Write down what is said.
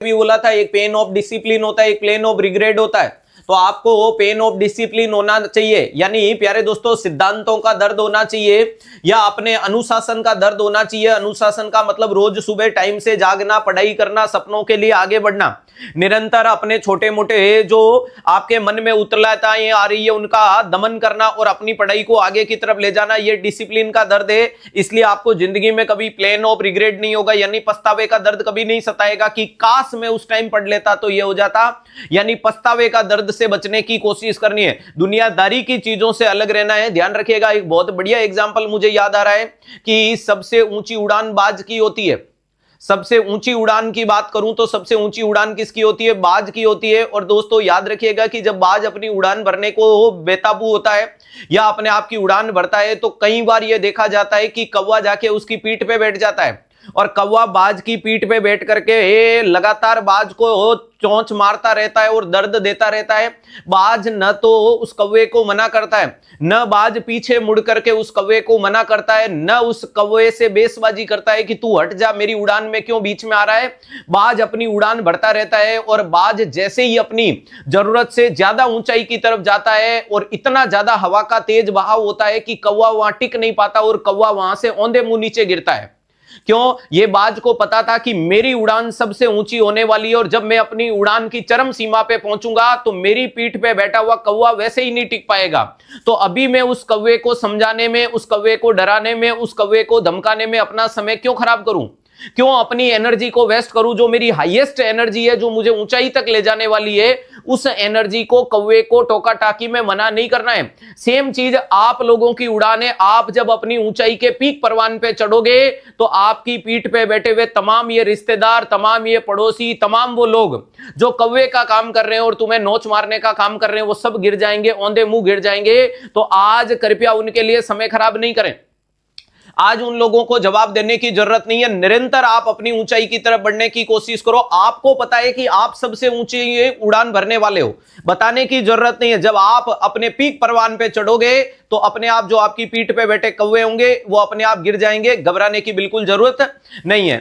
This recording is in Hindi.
भी बोला था, एक पेन ऑफ डिसिप्लिन होता है, एक प्लेन ऑफ रिग्रेट होता है। तो आपको पेन ऑफ डिसिप्लिन होना चाहिए, यानी प्यारे दोस्तों सिद्धांतों का दर्द होना चाहिए या अपने अनुशासन का दर्द होना चाहिए। अनुशासन का मतलब रोज सुबह टाइम से जागना, पढ़ाई करना, सपनों के लिए आगे बढ़ना, निरंतर अपने छोटे मोटे जो आपके मन में उतलाताएं आ रही है उनका दमन करना और अपनी पढ़ाई को आगे की तरफ ले जाना, ये डिसिप्लिन का दर्द है। इसलिए आपको जिंदगी में कभी प्लेन ऑफ रिग्रेट नहीं होगा, यानी पछतावे का दर्द कभी नहीं सताएगा कि काश मैं उस टाइम पढ़ लेता तो ये हो जाता। यानी पछतावे का दर्द से बचने की कोशिश करनी है, दुनियादारी की चीजों से अलग रहना है। ध्यान रखिएगा, एक बहुत बढ़िया एग्जांपल मुझे याद आ रहा है कि सबसे ऊंची उड़ान बाज की होती है। सबसे ऊंची उड़ान की बात करूं तो सबसे ऊंची उड़ान किसकी होती है? बाज की होती है। और दोस्तों याद रखिएगा कि जब बाज अपनी उड़ान भरने को बेकाबू होता है या अपने आप की उड़ान भरता है तो कई बार यह देखा जाता है कि कौवा जाके उसकी पीठ पे बैठ जाता है और कौवा बाज की पीठ पे बैठ करके लगातार बाज को चोंच मारता रहता है और दर्द देता रहता है। बाज न तो उस कौवे को मना करता है, न बाज पीछे मुड़ करके उस कौवे को मना करता है, न उस कौवे से बेसबाजी करता है कि तू हट जा, मेरी उड़ान में क्यों बीच में आ रहा है। बाज अपनी उड़ान भरता रहता है और बाज जैसे ही अपनी जरूरत से ज्यादा ऊंचाई की तरफ जाता है और इतना ज्यादा हवा का तेज बहाव होता है कि कौवा वहां टिक नहीं पाता और कौवा वहां से औंधे मुंह नीचे गिरता है। क्यों? ये बाज को पता था कि मेरी उड़ान सबसे ऊंची होने वाली है और जब मैं अपनी उड़ान की चरम सीमा पे पहुंचूंगा तो मेरी पीठ पे बैठा हुआ कौवा वैसे ही नहीं टिक पाएगा। तो अभी मैं उस कौवे को समझाने में, उस कौवे को डराने में, उस कौवे को धमकाने में अपना समय क्यों खराब करूं? क्यों अपनी एनर्जी को वेस्ट करूं? जो मेरी हाईएस्ट एनर्जी है, जो मुझे ऊंचाई तक ले जाने वाली है, उस एनर्जी को कौवे को टोका टाकी में मना नहीं करना है। सेम चीज आप लोगों की उड़ान है। आप जब अपनी ऊंचाई के पीक परवान पे चढ़ोगे तो आपकी पीठ पे बैठे हुए तमाम ये रिश्तेदार, तमाम ये पड़ोसी, तमाम वो लोग जो कौवे का काम कर रहे हैं और तुम्हें नोच मारने का काम कर रहे हैं, वो सब गिर जाएंगे, औंधे मुंह गिर जाएंगे। तो आज कृपया उनके लिए समय खराब नहीं करें। आज उन लोगों को जवाब देने की जरूरत नहीं है। निरंतर आप अपनी ऊंचाई की तरफ बढ़ने की कोशिश करो। आपको पता है कि आप सबसे ऊंची उड़ान भरने वाले हो, बताने की जरूरत नहीं है। जब आप अपने पीक परवान पे चढ़ोगे तो अपने आप जो आपकी पीठ पे बैठे कौवे होंगे वो अपने आप गिर जाएंगे। घबराने की बिल्कुल जरूरत नहीं है।